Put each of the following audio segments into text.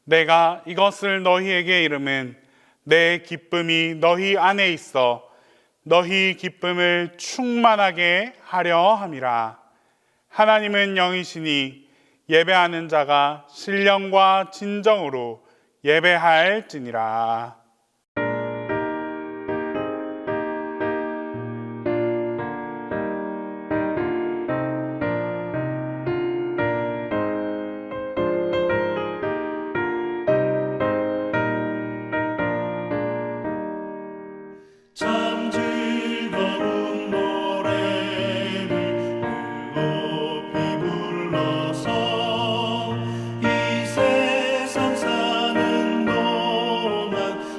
내가 이것을 너희에게 이름은 내 기쁨이 너희 안에 있어 너희 기쁨을 충만하게 하려 함이라. 하나님은 영이시니 예배하는 자가 신령과 진정으로 예배할지니라. 참 즐거운 노래를 높이 불러서 이 세상 사는 동안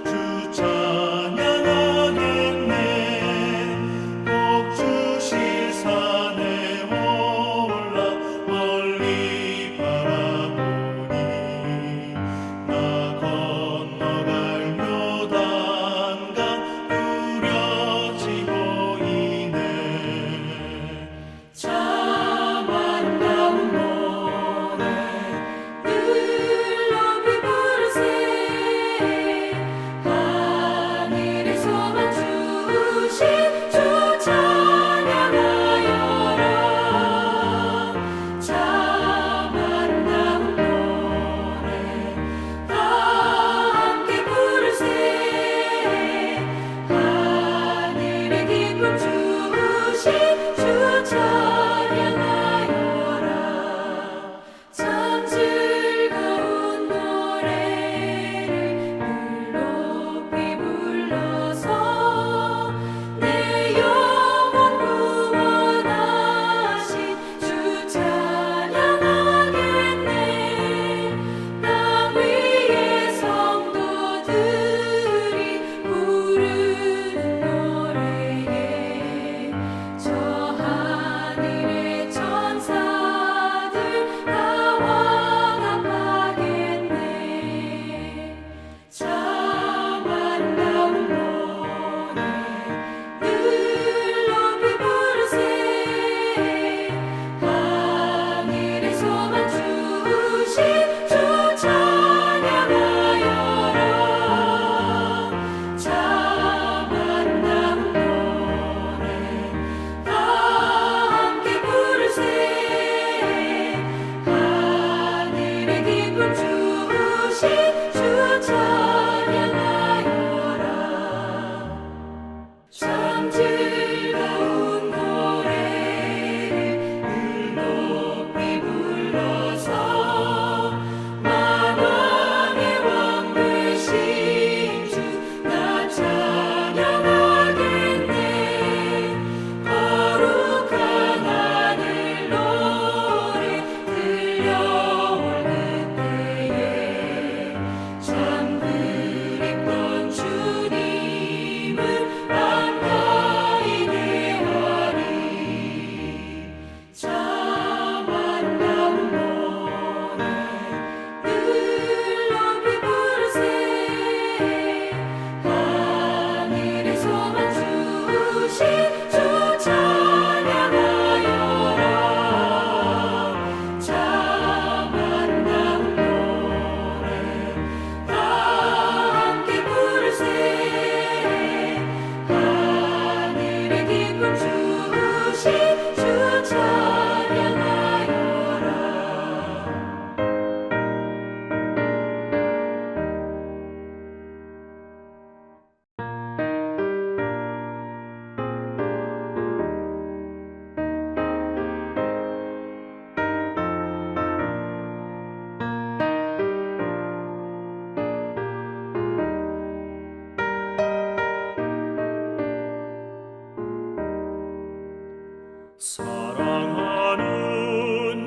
사랑하는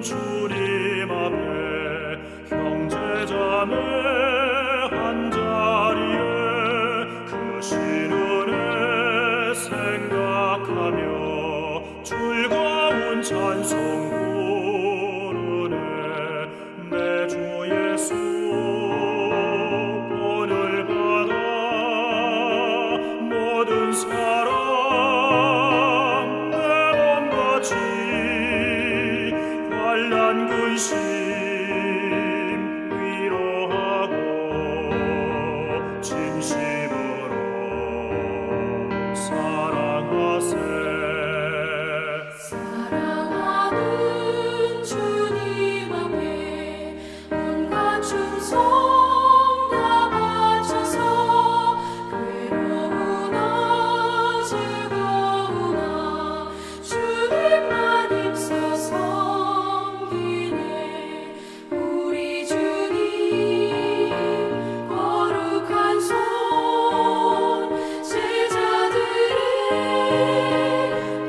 주님 앞에 형제자매 한자리에 그 신은혜 생각하며 즐거운 찬송 부르네. 내 주 예수 본을 받아 모든 사람 내 몸같이 환난 근심 위로하고 진심으로 사랑하세. 사랑하는 주님 앞에 온갖 충성 다 바쳐서 괴로우나 즐거우나 주님만 힘써 섬기네. 우리 주님 거룩한 손 제자들의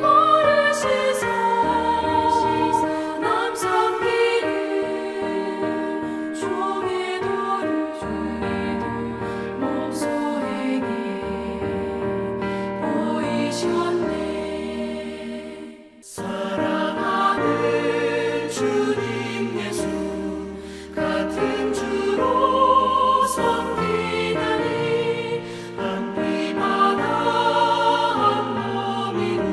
버르시사 남 섬기는 종의 도를 몸소에게 보이셨네. 사랑하는 주님 예수 같은 주로 섬기다니 한비마다 한 몸이루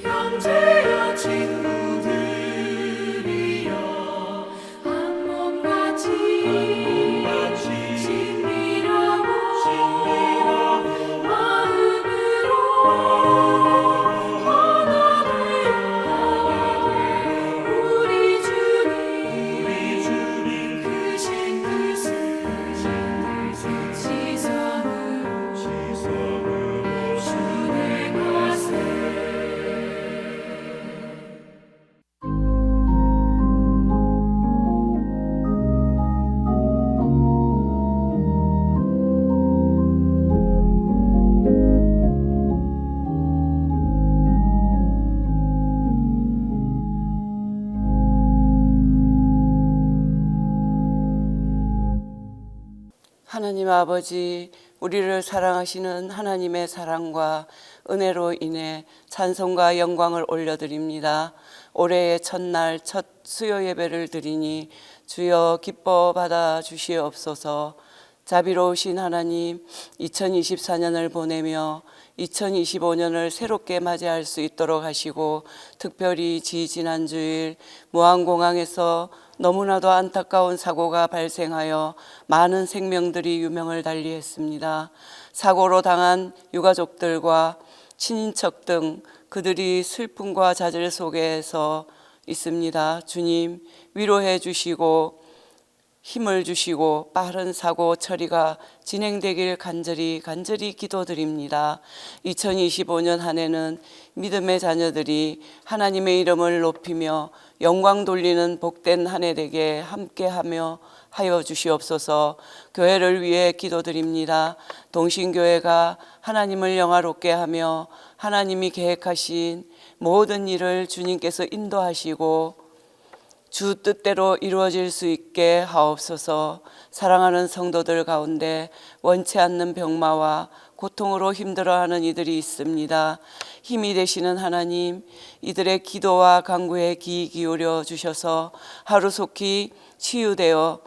형제여 친구들이여 한 몸같이 친밀하고 마음으로 하나 되어 우리 주님 크신 뜻을 지성으로 준행하세. 하나님 아버지, 우리를 사랑하시는 하나님의 사랑과 은혜로 인해 찬송과 영광을 올려드립니다. 올해의 첫날 첫 수요 예배를 드리니 주여 기뻐 받아 주시옵소서. 자비로우신 하나님, 2024년을 보내며 2025년을 새롭게 맞이할 수 있도록 하시고, 특별히 지난주일 무안공항에서 너무나도 안타까운 사고가 발생하여 많은 생명들이 유명을 달리했습니다. 사고로 당한 유가족들과 친인척 등 그들이 슬픔과 좌절 속에서 있습니다. 주님, 위로해 주시고 힘을 주시고 빠른 사고 처리가 진행되길 간절히 기도드립니다. 2025년 한 해는 믿음의 자녀들이 하나님의 이름을 높이며 영광 돌리는 복된 한 해 되게 함께하며 하여 주시옵소서. 교회를 위해 기도드립니다. 동신교회가 하나님을 영화롭게 하며 하나님이 계획하신 모든 일을 주님께서 인도하시고 주 뜻대로 이루어질 수 있게 하옵소서. 사랑하는 성도들 가운데 원치 않는 병마와 고통으로 힘들어하는 이들이 있습니다. 힘이 되시는 하나님, 이들의 기도와 간구에 귀 기울여 주셔서 하루속히 치유되어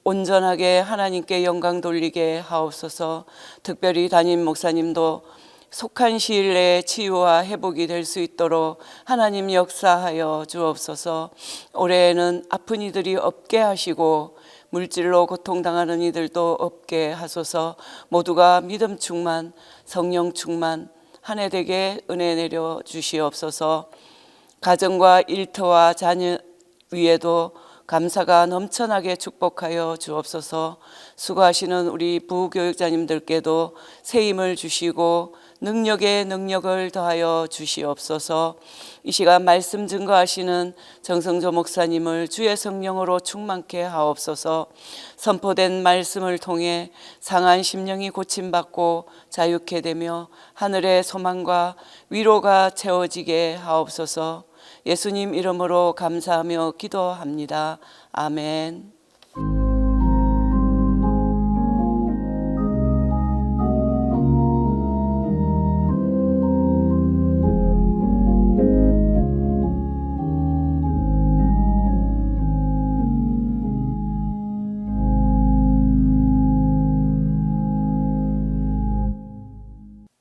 온전하게 하나님께 영광 돌리게 하옵소서. 특별히 담임 목사님도 속한 시일 내에 치유와 회복이 될 수 있도록 하나님 역사하여 주옵소서. 올해에는 아픈 이들이 없게 하시고 물질로 고통당하는 이들도 없게 하소서. 모두가 믿음 충만, 성령 충만 한 해 되게 은혜 내려 주시옵소서. 가정과 일터와 자녀 위에도 감사가 넘쳐나게 축복하여 주옵소서. 수고하시는 우리 부교육자님들께도 새 힘을 주시고 능력에 능력을 더하여 주시옵소서. 이 시간 말씀 증거하시는 정성조 목사님을 주의 성령으로 충만케 하옵소서. 선포된 말씀을 통해 상한 심령이 고침받고 자유케 되며 하늘의 소망과 위로가 채워지게 하옵소서. 예수님 이름으로 감사하며 기도합니다. 아멘.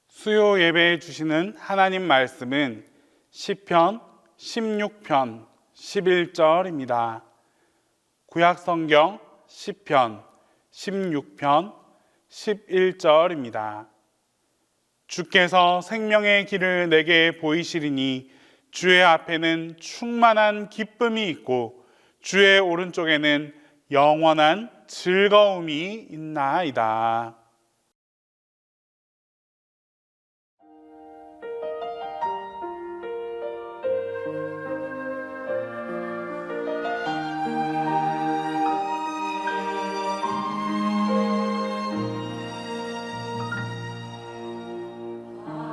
수요 예배에 주시는 하나님 말씀은 시편 16편 11절입니다. 구약 성경 시편 16편 11절입니다. 주께서 생명의 길을 내게 보이시리니 주의 앞에는 충만한 기쁨이 있고 주의 오른쪽에는 영원한 즐거움이 있나이다.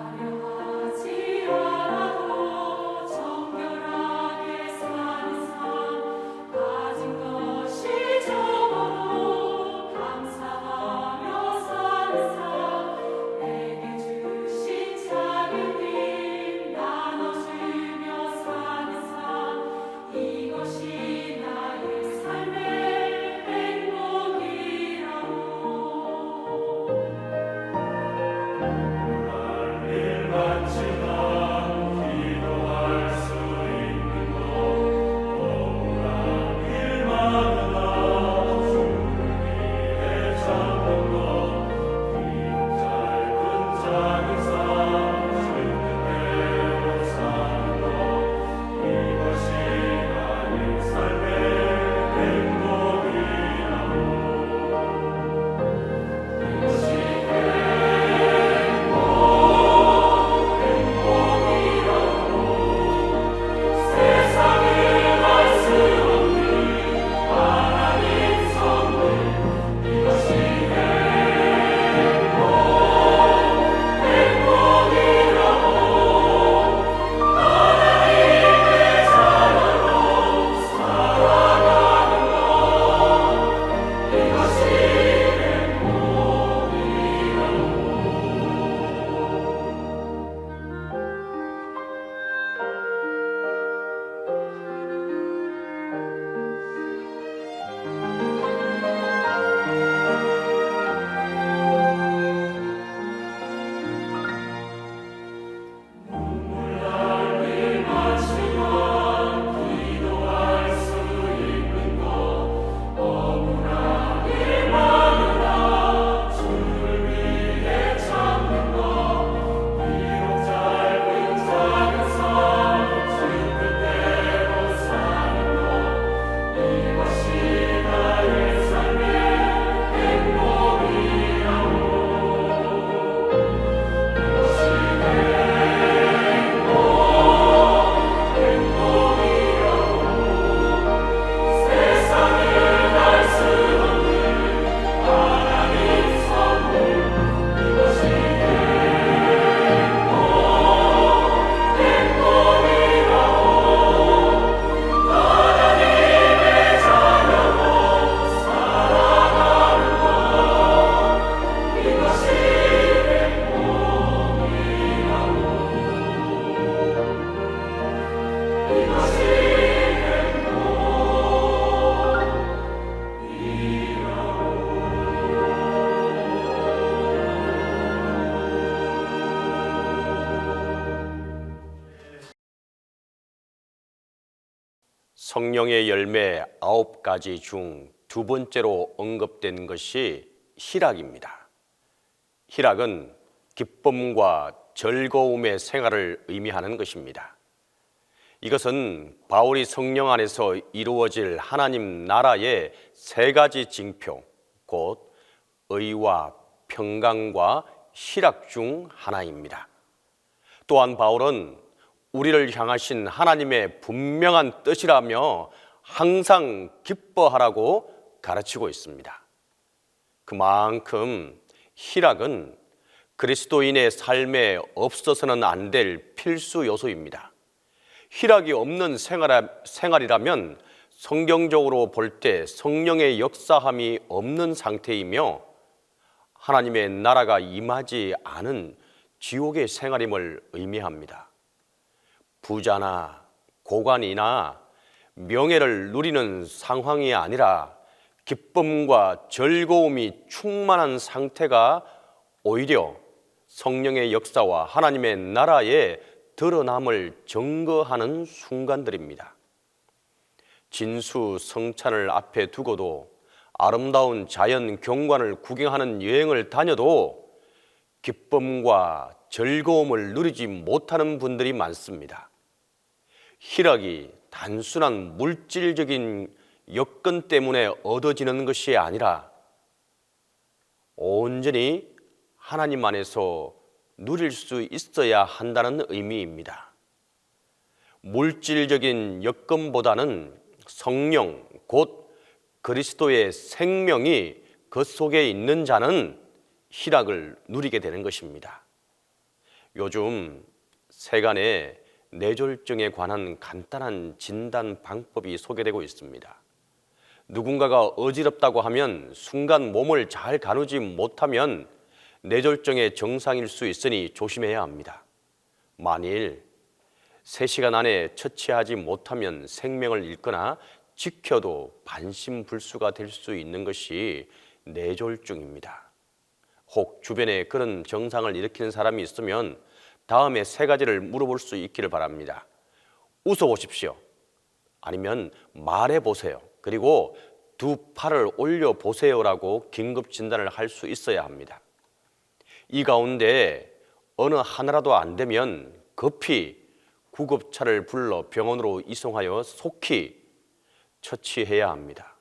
화려하지 않아도 정결하게 사는 삶 가진 것이 적어도 감사하며 사는 삶 내게 주신 작은 힘 나눠주며 사는 삶 이것이 나의 삶의 행복이라고 성령의 열매 9가지 중 두 번째로 언급된 것이 희락입니다. 희락은 기쁨과 즐거움의 생활을 의미하는 것입니다. 이것은 바울이 성령 안에서 이루어질 하나님 나라의 세 가지 징표, 곧 의와 평강과 희락 중 하나입니다. 또한 바울은 우리를 향하신 하나님의 분명한 뜻이라며 항상 기뻐하라고 가르치고 있습니다. 그만큼 희락은 그리스도인의 삶에 없어서는 안 될 필수 요소입니다. 희락이 없는 생활이라면 성경적으로 볼 때 성령의 역사함이 없는 상태이며 하나님의 나라가 임하지 않은 지옥의 생활임을 의미합니다. 부자나 고관이나 명예를 누리는 상황이 아니라 기쁨과 즐거움이 충만한 상태가 오히려 성령의 역사와 하나님의 나라의 드러남을 증거하는 순간들입니다. 진수성찬을 앞에 두고도 아름다운 자연 경관을 구경하는 여행을 다녀도 기쁨과 즐거움을 누리지 못하는 분들이 많습니다. 희락이 단순한 물질적인 여건 때문에 얻어지는 것이 아니라 온전히 하나님 안에서 누릴 수 있어야 한다는 의미입니다. 물질적인 여건보다는 성령, 곧 그리스도의 생명이 그 속에 있는 자는 희락을 누리게 되는 것입니다. 요즘 세간에 뇌졸중에 관한 간단한 진단 방법이 소개되고 있습니다. 누군가가 어지럽다고 하면 순간 몸을 잘 가누지 못하면 뇌졸중의 정상일 수 있으니 조심해야 합니다. 만일 3시간 안에 처치하지 못하면 생명을 잃거나 지켜도 반신불수가 될 수 있는 것이 뇌졸중입니다. 혹 주변에 그런 증상을 일으키는 사람이 있으면 다음에 3가지를 물어볼 수 있기를 바랍니다. 웃어보십시오. 아니면 말해보세요. 그리고 2 팔을 올려보세요라고 긴급 진단을 할 수 있어야 합니다. 이 가운데 어느 하나라도 안 되면 급히 구급차를 불러 병원으로 이송하여 속히 처치해야 합니다.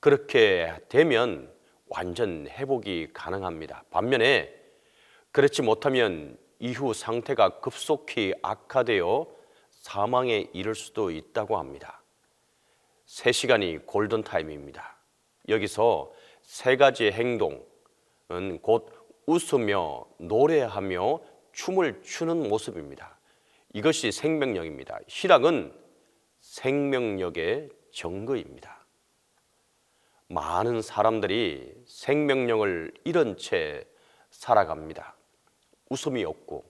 그렇게 되면 완전 회복이 가능합니다. 반면에 그렇지 못하면 이후 상태가 급속히 악화되어 사망에 이를 수도 있다고 합니다. 3시간이 골든타임입니다. 여기서 3가지 행동은 곧 웃으며 노래하며 춤을 추는 모습입니다. 이것이 생명력입니다. 희락은 생명력의 증거입니다. 많은 사람들이 생명력을 잃은 채 살아갑니다. 웃음이 없고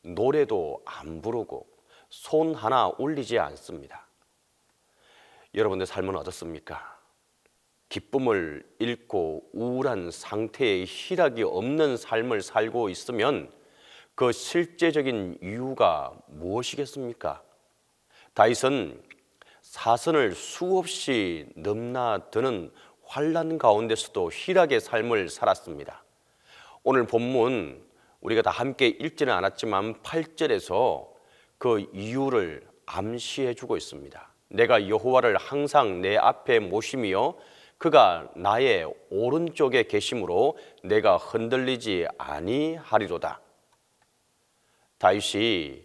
노래도 안 부르고 손 하나 올리지 않습니다. 여러분의 삶은 어떻습니까? 기쁨을 잃고 우울한 상태의 희락이 없는 삶을 살고 있으면 그 실제적인 이유가 무엇이겠습니까? 다윗은 사선을 수없이 넘나드는 환난 가운데서도 희락의 삶을 살았습니다. 오늘 본문 우리가 다 함께 읽지는 않았지만 8절에서 그 이유를 암시해 주고 있습니다. 내가 여호와를 항상 내 앞에 모심이여 그가 나의 오른쪽에 계심으로 내가 흔들리지 아니하리로다. 다윗이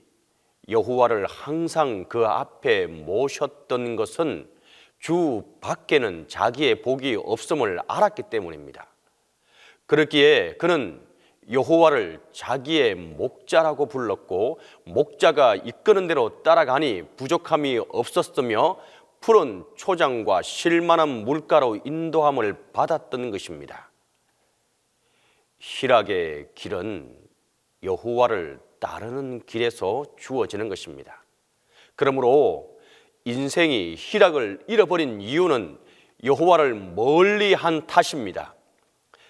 여호와를 항상 그 앞에 모셨던 것은 주 밖에는 자기의 복이 없음을 알았기 때문입니다. 그렇기에 그는 여호와를 자기의 목자라고 불렀고 목자가 이끄는 대로 따라가니 부족함이 없었으며 푸른 초장과 쉴만한 물가로 인도함을 받았던 것입니다. 희락의 길은 여호와를 따르는 길에서 주어지는 것입니다. 그러므로 인생이 희락을 잃어버린 이유는 여호와를 멀리 한 탓입니다.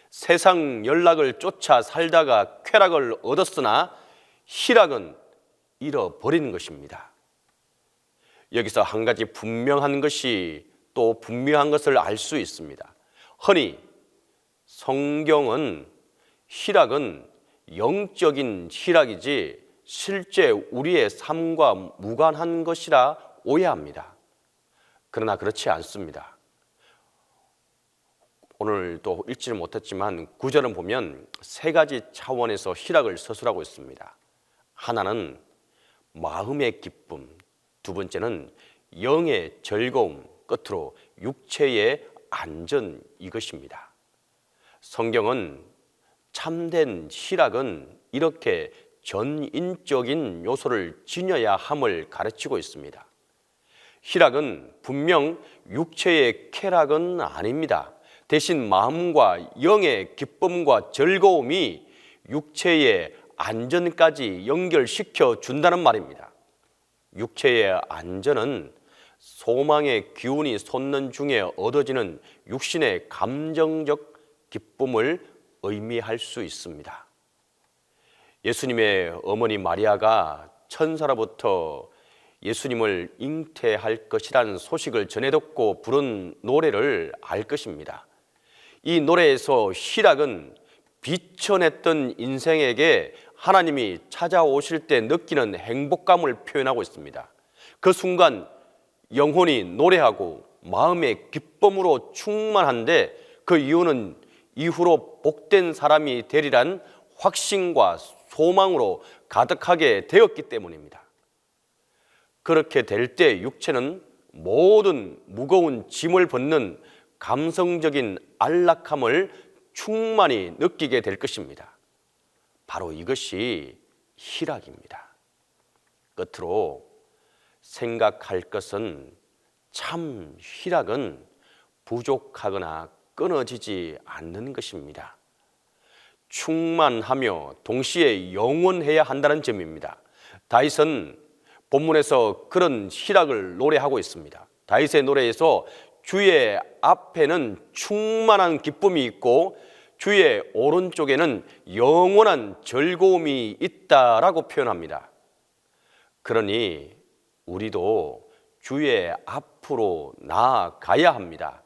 세상 연락을 쫓아 살다가 쾌락을 얻었으나 희락은 잃어버린 것입니다. 여기서 한 가지 분명한 것이 또 분명한 것을 알 수 있습니다. 흔히 성경은 희락은 영적인 희락이지 실제 우리의 삶과 무관한 것이라 오해합니다. 그러나 그렇지 않습니다. 오늘 또 읽지를 못했지만 구절은 보면 세 가지 차원에서 희락을 서술하고 있습니다. 하나는 마음의 기쁨, 두 번째는 영의 즐거움, 끝으로 육체의 안전, 이것입니다. 성경은 참된 희락은 이렇게 전인적인 요소를 지녀야 함을 가르치고 있습니다. 희락은 분명 육체의 쾌락은 아닙니다. 대신 마음과 영의 기쁨과 즐거움이 육체의 안전까지 연결시켜 준다는 말입니다. 육체의 안전은 소망의 기운이 솟는 중에 얻어지는 육신의 감정적 기쁨을 의미할 수 있습니다. 예수님의 어머니 마리아가 천사로부터 예수님을 잉태할 것이라는 소식을 전해 듣고 부른 노래를 알 것입니다. 이 노래에서 희락은 비천했던 인생에게 하나님이 찾아오실 때 느끼는 행복감을 표현하고 있습니다. 그 순간 영혼이 노래하고 마음의 기쁨으로 충만한데 그 이유는 이후로 복된 사람이 되리란 확신과 소망으로 가득하게 되었기 때문입니다. 그렇게 될 때 육체는 모든 무거운 짐을 벗는 감성적인 안락함을 충만히 느끼게 될 것입니다. 바로 이것이 희락입니다. 끝으로 생각할 것은 참 희락은 부족하거나 끊어지지 않는 것입니다. 충만하며 동시에 영원해야 한다는 점입니다. 다윗은 본문에서 그런 희락을 노래하고 있습니다. 다윗의 노래에서 주의 앞에는 충만한 기쁨이 있고 주의 오른쪽에는 영원한 즐거움이 있다라고 표현합니다. 그러니 우리도 주의 앞으로 나아가야 합니다.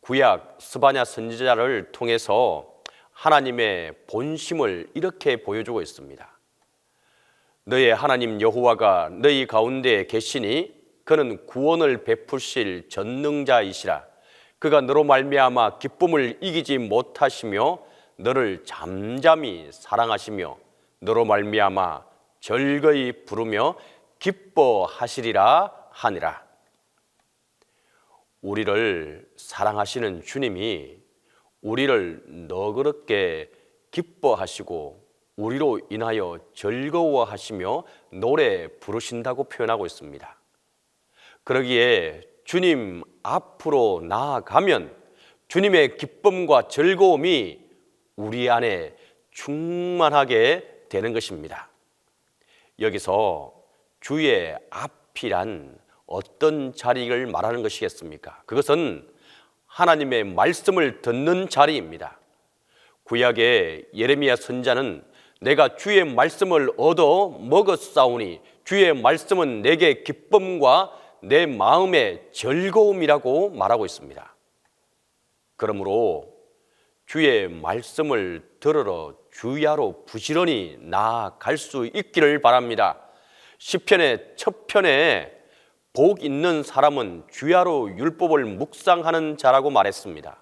구약 스바냐 선지자를 통해서 하나님의 본심을 이렇게 보여주고 있습니다. 너의 하나님 여호와가 너희 가운데 계시니 그는 구원을 베푸실 전능자이시라. 그가 너로 말미암아 기쁨을 이기지 못하시며 너를 잠잠히 사랑하시며 너로 말미암아 즐거이 부르며 기뻐하시리라 하니라. 우리를 사랑하시는 주님이 우리를 너그럽게 기뻐하시고 우리로 인하여 즐거워하시며 노래 부르신다고 표현하고 있습니다. 그러기에 주님 앞으로 나아가면 주님의 기쁨과 즐거움이 우리 안에 충만하게 되는 것입니다. 여기서 주의 앞이란 어떤 자리를 말하는 것이겠습니까? 그것은 하나님의 말씀을 듣는 자리입니다. 구약의 예레미야 선지자는 내가 주의 말씀을 얻어 먹었사오니 주의 말씀은 내게 기쁨과 내 마음의 즐거움이라고 말하고 있습니다. 그러므로 주의 말씀을 들으러 주야로 부지런히 나아갈 수 있기를 바랍니다. 시편의 첫 편에 복 있는 사람은 주야로 율법을 묵상하는 자라고 말했습니다.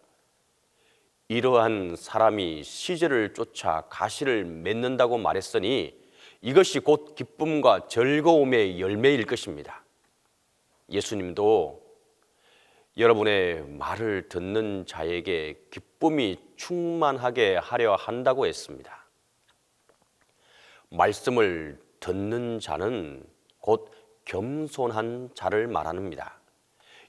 이러한 사람이 시절을 쫓아 가시를 맺는다고 말했으니 이것이 곧 기쁨과 즐거움의 열매일 것입니다. 예수님도 여러분의 말을 듣는 자에게 기쁨이 충만하게 하려 한다고 했습니다. 말씀을 듣는 자는 곧 겸손한 자를 말합니다.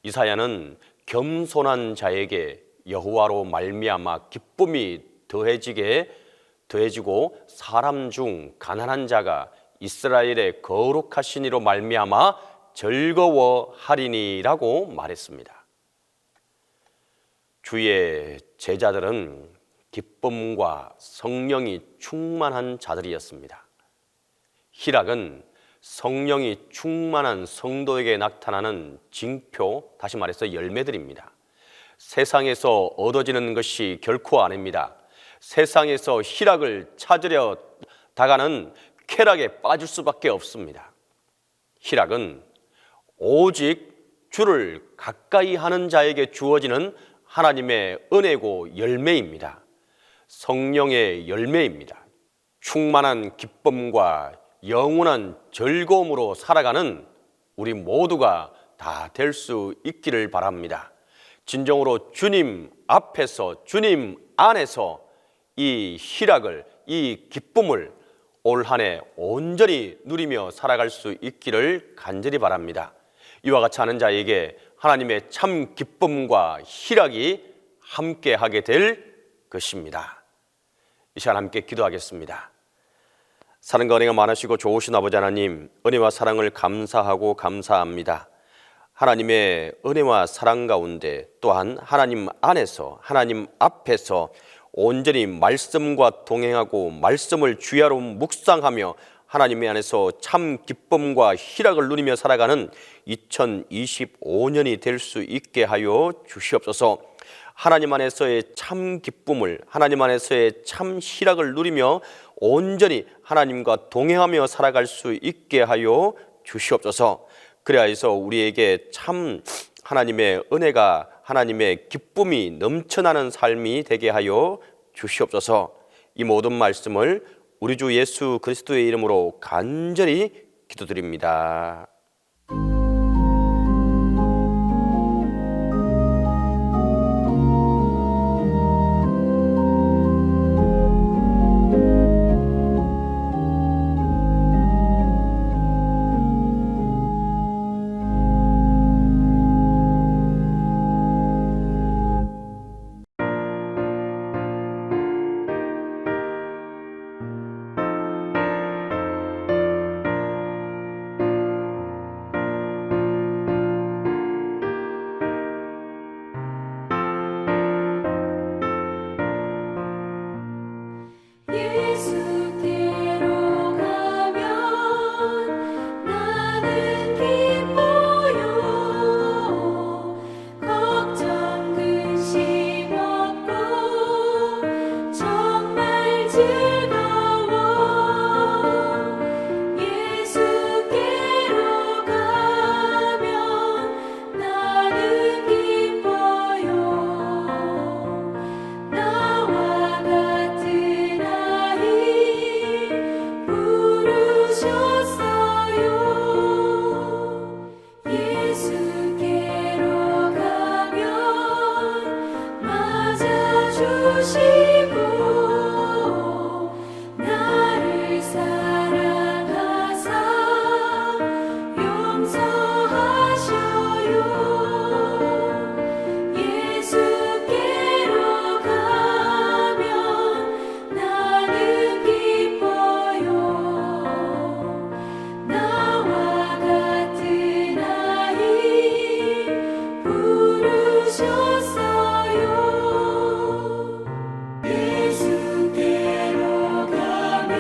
이사야는 겸손한 자에게 여호와로 말미암아 기쁨이 더해지고 사람 중 가난한 자가 이스라엘의 거룩하신 이로 말미암아 즐거워하리니라고 말했습니다. 주의 제자들은 기쁨과 성령이 충만한 자들이었습니다. 희락은 성령이 충만한 성도에게 나타나는 징표, 다시 말해서 열매들입니다. 세상에서 얻어지는 것이 결코 아닙니다. 세상에서 희락을 찾으려 다가는 쾌락에 빠질 수밖에 없습니다. 희락은 오직 주를 가까이 하는 자에게 주어지는 하나님의 은혜고 열매입니다. 성령의 열매입니다. 충만한 기쁨과 영원한 즐거움으로 살아가는 우리 모두가 다 될 수 있기를 바랍니다. 진정으로 주님 앞에서, 주님 안에서 이 희락을, 이 기쁨을 올 한 해 온전히 누리며 살아갈 수 있기를 간절히 바랍니다. 이와 같이 하는 자에게 하나님의 참 기쁨과 희락이 함께하게 될 것입니다. 이 시간 함께 기도하겠습니다. 사랑과 은혜가 많으시고 좋으신 아버지 하나님, 은혜와 사랑을 감사하고 감사합니다. 하나님의 은혜와 사랑 가운데 또한 하나님 안에서, 하나님 앞에서 온전히 말씀과 동행하고 말씀을 주야로 묵상하며 하나님의 안에서 참 기쁨과 희락을 누리며 살아가는 2025년이 될 수 있게 하여 주시옵소서. 하나님 안에서의 참 기쁨을, 하나님 안에서의 참 희락을 누리며 온전히 하나님과 동행하며 살아갈 수 있게 하여 주시옵소서. 그래서 우리에게 참 하나님의 은혜가, 하나님의 기쁨이 넘쳐나는 삶이 되게 하여 주시옵소서. 이 모든 말씀을 우리 주 예수 그리스도의 이름으로 간절히 기도드립니다. 예수께로 가면 나는 기뻐요. 걱정 근심 없고 정말 즐거워. 예수께로 가면 나는 기뻐요. 나와 같은 아이 부르셨어요. 예수께로 가면 맞아주시고 나를 사랑하사 용서하셔요. 예수께로 가면 나는 기뻐요. 나와 같은 아이 부르셨어요. 예수께로 가면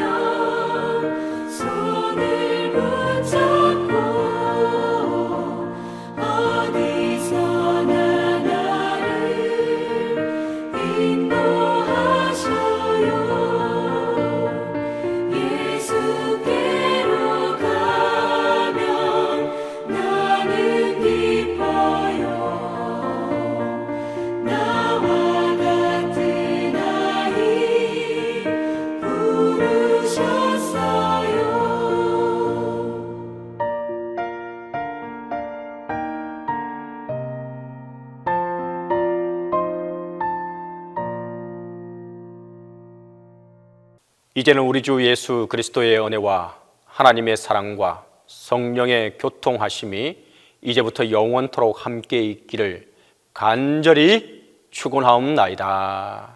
손을 붙잡고 어디서나 나를 인도하셔요. 예수께로 가면 나는 기뻐요. 나와 같은 아이 부르셨어요. 이제는 우리 주 예수 그리스도의 은혜와 하나님의 사랑과 성령의 교통하심이 이제부터 영원토록 함께 있기를 간절히 축원하옵나이다.